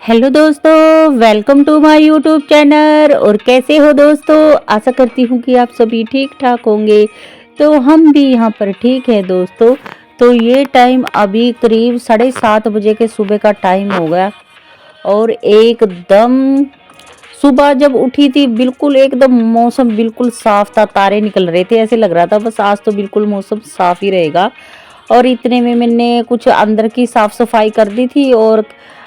Hello दोस्तों, welcome to my YouTube channel. और कैसे हो दोस्तों? आशा करती हूँ कि आप सभी ठीक ठाक होंगे। तो हम भी यहाँ पर ठीक है दोस्तों। तो ये टाइम अभी करीब 7:30 बजे के सुबह का टाइम हो गया। और एकदम सुबह जब उठी थी बिल्कुल एकदम मौसम बिल्कुल साफ था, तारे निकल रहे थे, ऐसे लग रहा था बस आज तो बिल्कुल मौसम साफ ही रहेगा। और इतने में मैंने कुछ अंदर की साफ सफाई कर दी थी और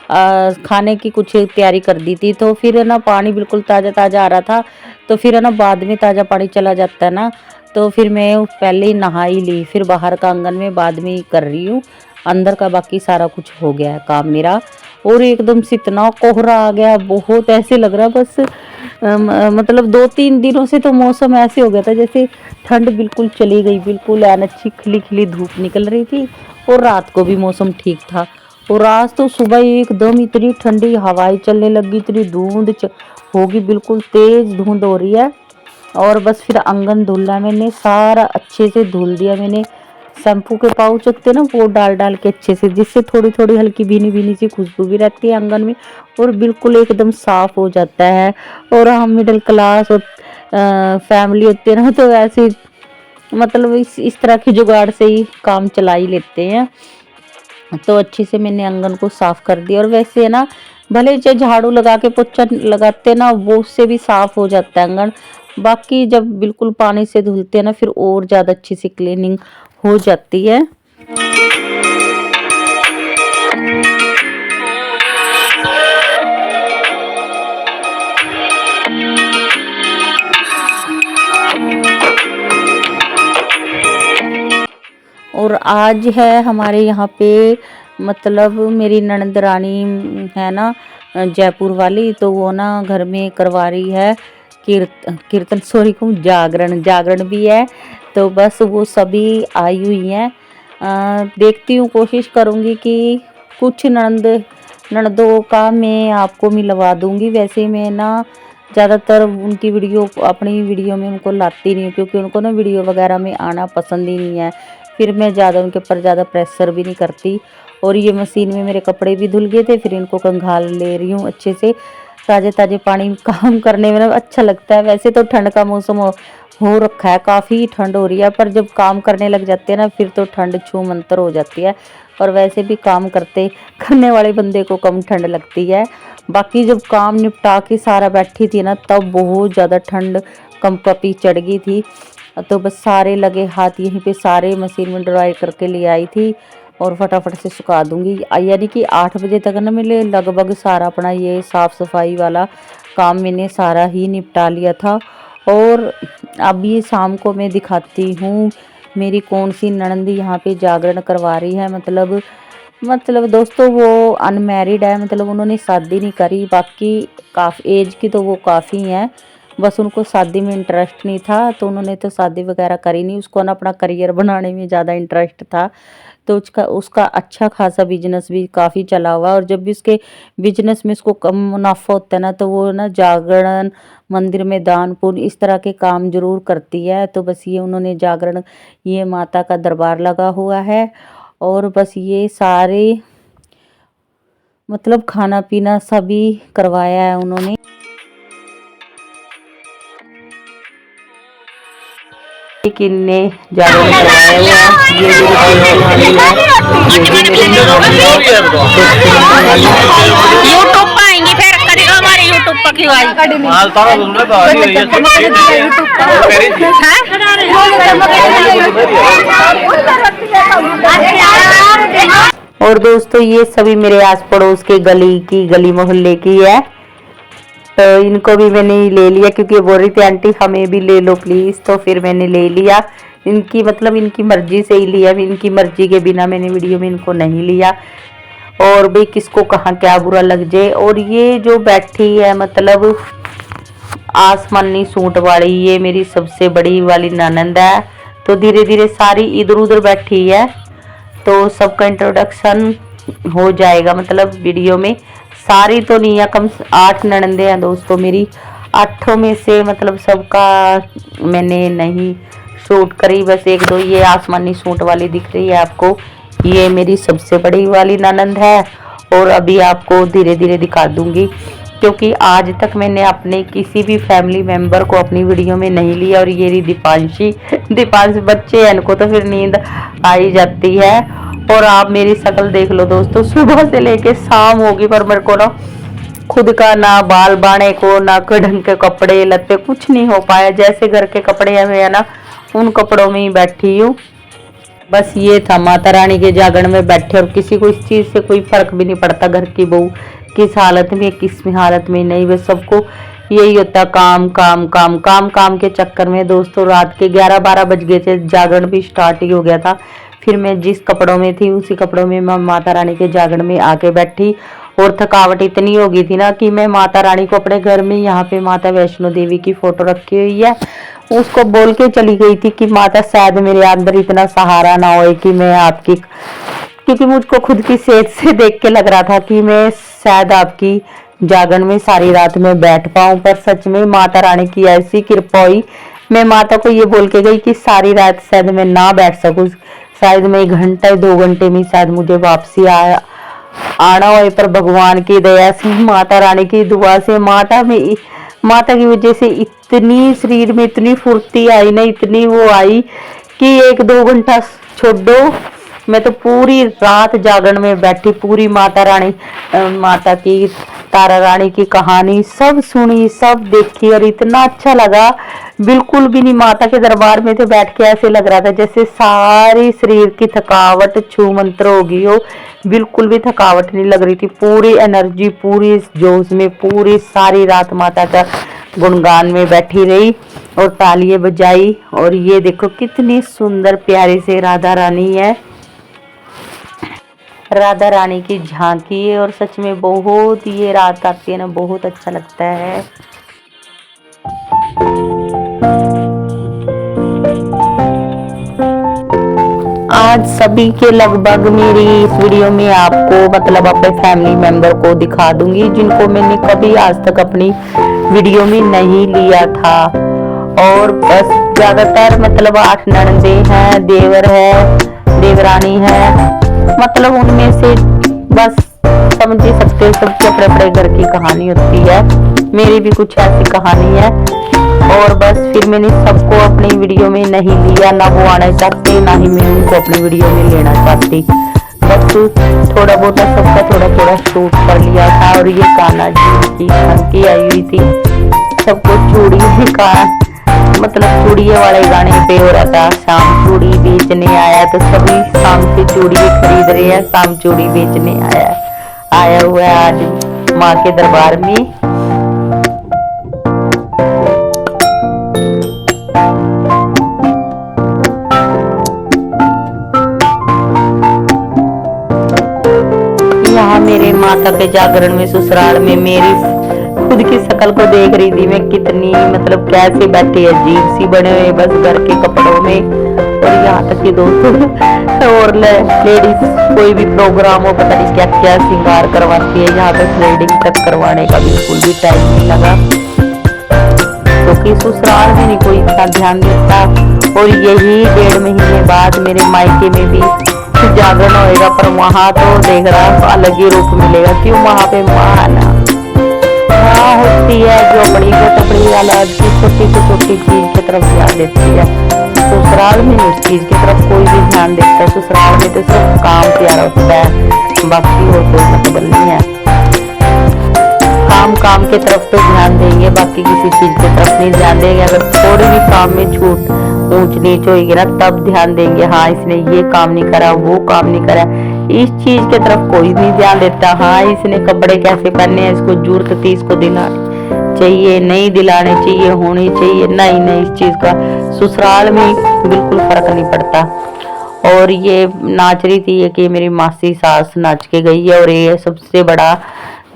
खाने की कुछ तैयारी कर दी थी। तो फिर है ना पानी बिल्कुल ताज़ा ताज़ा आ रहा था। तो फिर है ना बाद में ताज़ा पानी चला जाता है ना, तो फिर मैं पहले ही नहा ही ली, फिर बाहर का आंगन में बाद में ही कर रही हूँ। अंदर का बाकी सारा कुछ हो गया है काम मेरा। और एकदम से इतना कोहरा आ गया, बहुत ऐसे लग रहा बस मतलब 2-3 दिनों से तो मौसम ऐसे हो गया था जैसे ठंड बिल्कुल चली गई, बिल्कुल एन अच्छी खिली खिली धूप निकल रही थी। और रात को भी मौसम ठीक था। और आज तो सुबह एकदम इतनी ठंडी हवाएं चलने लगी, इतनी धुंध होगी, बिल्कुल तेज धुंध हो रही है। और बस फिर आंगन धुलना मैंने सारा अच्छे से धुल दिया। मैंने शैम्पू के पाउच होते ना वो डाल डाल के अच्छे से, जिससे थोड़ी थोड़ी हल्की भीनी भीनी सी खुशबू भी रहती है आंगन में और बिल्कुल एकदम साफ हो जाता है। और हम मिडिल क्लास और फैमिली होते हैं ना, तो ऐसे मतलब इस तरह की जुगाड़ से ही काम चला ही लेते हैं। तो अच्छे से मैंने आंगन को साफ कर दिया। और वैसे है ना, भले चाहे झाड़ू लगा के पोछा लगाते ना, वो उससे भी साफ हो जाता है आंगन। बाकी जब बिल्कुल पानी से धुलते हैं ना, फिर और ज़्यादा अच्छी सी क्लीनिंग हो जाती है। और आज है हमारे यहाँ पे मतलब मेरी ननद रानी है ना, जयपुर वाली, तो वो ना घर में करवा रही है कीर्तन सॉरी कहूँ जागरण, जागरण भी है। तो बस वो सभी आई हुई हैं। देखती हूँ, कोशिश करूँगी कि कुछ ननदों का मैं आपको मिलवा दूँगी। वैसे मैं ना ज़्यादातर उनकी वीडियो अपनी वीडियो में उनको लाती नहीं हूँ, क्योंकि उनको ना वीडियो वगैरह में आना पसंद ही नहीं है। फिर मैं ज़्यादा उनके ऊपर ज़्यादा प्रेशर भी नहीं करती। और ये मशीन में मेरे कपड़े भी धुल गए थे, फिर इनको कंघाल ले रही हूँ अच्छे से। ताज़े ताज़े पानी में काम करने में ना अच्छा लगता है। वैसे तो ठंड का मौसम हो रखा है, काफ़ी ठंड हो रही है, पर जब काम करने लग जाते हैं ना फिर तो ठंड छू मंतर हो जाती है। और वैसे भी काम करने वाले बंदे को कम ठंड लगती है। बाकी जब काम निपटा के सारा बैठी थी ना, तब बहुत ज़्यादा ठंड कंपकपी चढ़ गई थी। तो बस सारे लगे हाथ यहीं पे सारे मशीन में ड्राई करके ले आई थी और फटाफट से सुखा दूंगी। यानी कि 8 बजे तक ना मेरे लगभग सारा अपना ये साफ़ सफाई वाला काम मैंने सारा ही निपटा लिया था। और अब ये शाम को मैं दिखाती हूँ मेरी कौन सी ननंद यहाँ पे जागरण करवा रही है। मतलब दोस्तों वो अनमैरिड है, मतलब उन्होंने शादी नहीं करी। बाकी काफ़ी एज की तो वो काफ़ी हैं, बस उनको शादी में इंटरेस्ट नहीं था, तो उन्होंने तो शादी वगैरह करी नहीं। उसको ना अपना करियर बनाने में ज़्यादा इंटरेस्ट था। तो उसका उसका अच्छा खासा बिजनेस भी काफ़ी चला हुआ। और जब भी उसके बिजनेस में उसको कम मुनाफा होता है ना, तो वो ना जागरण, मंदिर में दान पुण्य इस तरह के काम जरूर करती है। तो बस ये उन्होंने जागरण, ये माता का दरबार लगा हुआ है और बस ये सारे मतलब खाना पीना सभी करवाया है उन्होंने। किन्ने जागरण करवाया हुआ है। ये यूट्यूब पे आएंगी फिर कभी हमारे यूट्यूब पर क्यों आई माल तारा तुमने तो आ रही है। और दोस्तों ये सभी मेरे आस पड़ोस के गली मोहल्ले की है। तो इनको भी मैंने ले लिया, क्योंकि बोल रही थी आंटी हमें भी ले लो प्लीज़, तो फिर मैंने ले लिया। इनकी मतलब इनकी मर्जी से ही लिया, इनकी मर्जी के बिना मैंने वीडियो में इनको नहीं लिया। और भाई किसको कहाँ क्या बुरा लग जाए। और ये जो बैठी है मतलब आसमानी सूट वाली, ये मेरी सबसे बड़ी वाली ननंद है। तो धीरे धीरे सारी इधर उधर बैठी है, तो सबका इंट्रोडक्शन हो जाएगा मतलब वीडियो में। सारी तो नहीं है, कम 8 ननंदे हैं दोस्तों मेरी। 8 में से मतलब सबका मैंने नहीं शूट करी, बस 1-2 ये आसमानी सूट वाली दिख रही है आपको, ये मेरी सबसे बड़ी वाली ननंद है। और अभी आपको धीरे धीरे दिखा दूंगी, क्योंकि आज तक मैंने अपने किसी भी फैमिली मेंबर को अपनी वीडियो में नहीं लिया। और ये रही दीपांशी बच्चे हैं, इनको तो फिर नींद आ ही जाती है। और आप मेरी शक्ल देख लो दोस्तों, सुबह से लेके शाम होगी पर मेरे को ना खुद का ना बाल बाने को, ना ढंग के कपड़े लत्ते कुछ नहीं हो पाया। जैसे घर के कपड़े हैं ना, उन कपड़ों में ही बैठी हूँ। बस ये था, माता रानी के जागरण में बैठे, और किसी को इस चीज से कोई फर्क भी नहीं पड़ता घर की बहू किस हालत में किस हालत में नहीं। बस सबको यही होता, काम काम काम काम काम के चक्कर में दोस्तों रात के 11-12 बज गए थे, जागरण भी स्टार्ट ही हो गया था। फिर मैं जिस कपड़ों में थी उसी कपड़ों में मैं माता रानी के जागरण में आके बैठी। और थकावट इतनी हो गई थी ना कि मैं माता रानी को अपने घर में, यहाँ पे माता वैष्णो देवी की फोटो रखी हुई है, उसको बोल के चली गई थी कि माता शायद मेरे अंदर इतना सहारा ना हो कि मैं आपकी, क्योंकि मुझको खुद की सेहत से देख के लग रहा था कि मैं शायद आपकी जागरण में सारी रात में बैठ पाऊं। पर सच में माता रानी की ऐसी कृपा हुई, मैं माता को ये बोल के गई कि सारी रात शायद मैं ना बैठ सकूं, शायद मैं 1 घंटा 2 घंटे में शायद मुझे वापसी आना हो। पर भगवान की दया से, माता रानी की दुआ से, माता की वजह से इतनी शरीर में इतनी फुर्ती आई ना, इतनी वो आई कि 1-2 घंटा छोड़ो, मैं तो पूरी रात जागरण में बैठी, पूरी माता रानी, माता की, तारा रानी की कहानी सब सुनी, सब देखी। और इतना अच्छा लगा, बिल्कुल भी नहीं, माता के दरबार में तो बैठ के ऐसे लग रहा था जैसे सारी शरीर की थकावट छू मंत्र हो गई हो। बिल्कुल भी थकावट नहीं लग रही थी, पूरी एनर्जी, पूरी जोश में पूरी सारी रात माता का गुणगान में बैठी रही और तालियां बजाई। और ये देखो कितनी सुंदर प्यारी से राधा रानी है, राधा रानी की झांकी है। और सच में बहुत, ये रात आती है ना, बहुत अच्छा लगता है। आज सभी के लगभग मेरी इस वीडियो में आपको मतलब अपने फैमिली मेंबर को दिखा दूंगी जिनको मैंने कभी आज तक अपनी वीडियो में नहीं लिया था। और बस ज्यादातर मतलब 8 ननदे हैं, देवर है, देवरानी है, मतलब उनमें से बस समझ ही सकते हो, सबके अपने अपने घर की कहानी होती है। मेरी भी कुछ ऐसी कहानी है। और बस फिर मैंने सबको अपनी वीडियो में नहीं लिया, ना वो आना चाहते, ना ही मैं उनको अपनी वीडियो में लेना चाहती। बस थोड़ा बहुत सबका थोड़ा थोड़ा शूट कर लिया था। और ये कान्हा जी की हंकी आई हुई थी, सबको चूड़ी का मतलब चूड़ियों वाले गाने पे हो रहा था, शाम चूड़ी बेचने आया, तो सभी शाम से चूड़ी खरीद रहे हैं, शाम चूड़ी बेचने आया हुआ है आज माँ के दरबार में। यहाँ मेरे माता के जागरण में ससुराल में मेरी खुद की शक्ल को देख रही थी मैं, कितनी मतलब कैसे बैठी है, अजीब सी बने हुए बस घर के कपड़ों में। और यहाँ तक कि दोस्तों और लेडीज कोई भी प्रोग्राम हो, पता नहीं क्या क्या श्रृंगार करवाती है, यहाँ तक थ्रेडिंग तक करवाने का बिल्कुल भी टाइम नहीं लगा, क्योंकि ससुराल में नहीं कोई इतना ध्यान देता। और यही 1.5 महीने बाद मेरे मायके में भी जागरण होएगा, पर वहाँ तो देख रहा अलग ही रूप मिलेगा, क्यों वहाँ पे माँ ना होती है जो बड़ी बड़ी वाला छोटी से छोटी चीज की तरफ ध्यान देती है। ससुराल में उस चीज की तरफ कोई भी ध्यान देता है, ससुराल में तो सिर्फ काम प्यारा होता है, बाकी और कोई मतलब नहीं है। काम की तरफ तो ध्यान देंगे, बाकी किसी चीज की तरफ नहीं ध्यान देंगे। अगर थोड़ी भी काम में छूट ऊंच नीच होगी ना, तब ध्यान देंगे, हाँ इसने ये काम नहीं करा, वो काम नहीं करा। इस चीज की तरफ कोई नहीं ध्यान देता, हाँ इसने कपड़े कैसे पहने हैं, इसको जरूरत थी, इसको दिलाने चाहिए, नहीं दिलाने चाहिए, होनी चाहिए, नहीं इस चीज का ससुराल में बिल्कुल फर्क नहीं पड़ता। और ये नाच रही थी, ये कि मेरी मासी सास नाच के गई है। और ये सबसे बड़ा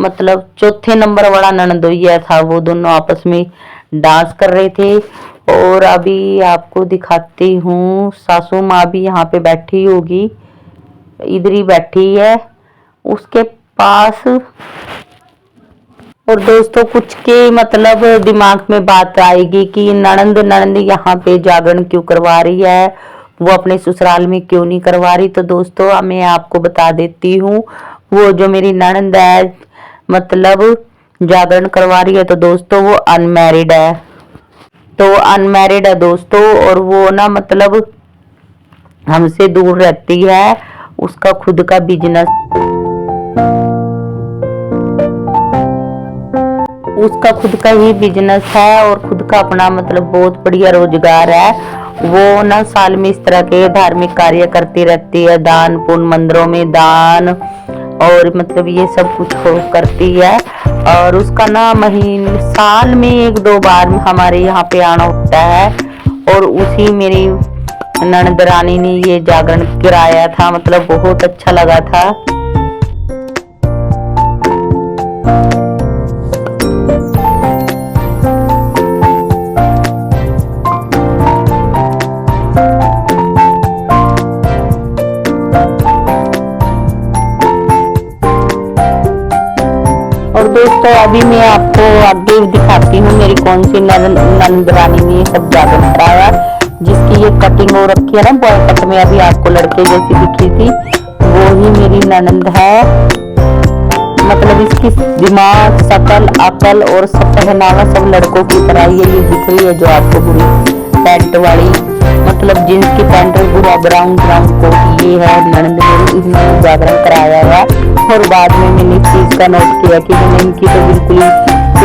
मतलब 4थे नंबर वाला ननदोइया था, वो दोनों आपस में डांस कर रहे थे। और अभी आपको दिखाती हूँ, सासू माँ भी यहाँ पे बैठी होगी, इधर ही बैठी है उसके पास। और दोस्तों कुछ के मतलब दिमाग में बात आएगी कि ननंद यहाँ पे जागरण क्यों करवा रही है, वो अपने ससुराल में क्यों नहीं करवा रही। तो दोस्तों मैं आपको बता देती हूँ, वो जो मेरी ननद है मतलब जागरण करवा रही है, तो दोस्तों वो अनमैरिड है। तो वो अनमैरिड है दोस्तों, और वो ना मतलब हमसे दूर रहती है। उसका खुद का बिजनेस, उसका खुद का ही बिजनेस है और खुद का अपना मतलब बहुत बढ़िया रोजगार है। वो ना साल में इस तरह के धार्मिक कार्य करती रहती है, दान पुण्य, मंदिरों में दान और मतलब ये सब कुछ करती है। और उसका ना महीने साल में 1-2 बार हमारे यहाँ पे आना होता है। और उसी मेरी ननद रानी ने ये जागरण कराया था, मतलब बहुत अच्छा लगा था। और दोस्तों अभी मैं आपको आगे दिखाती हूँ मेरी कौन सी ननद रानी ने सब जागरण कराया, जिसकी ये कटिंग हो रखी है ना बॉय कट में, अभी आपको लड़के जैसी दिखी थी, वो ही मेरी ननद है। मतलब इसकी दिमाग, शकल, अकल और सब पहनावा सब लड़कों की तरह ये दिख रही है। जो आपको पूरी पैंट वाली मतलब जींस की पैंट पूरा ब्राउन कोट, ये है ननद मेरी, इसने जागरण कराया है। और बाद में मैंने इस चीज का नोट किया कि मैंने इनकी तो बिल्कुल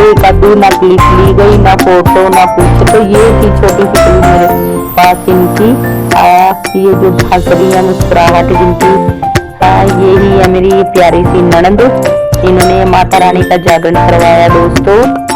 एक आधी ना क्लिप ली गई, ना फोटो ना कुछ। तो ये थी छोटी सी क्लिप मेरे पास इनकी, ये जो हंस रही है मुस्कुराहट जिनकी, यही है मेरी प्यारी सी ननद। इन्होंने माता रानी का जागरण करवाया दोस्तों।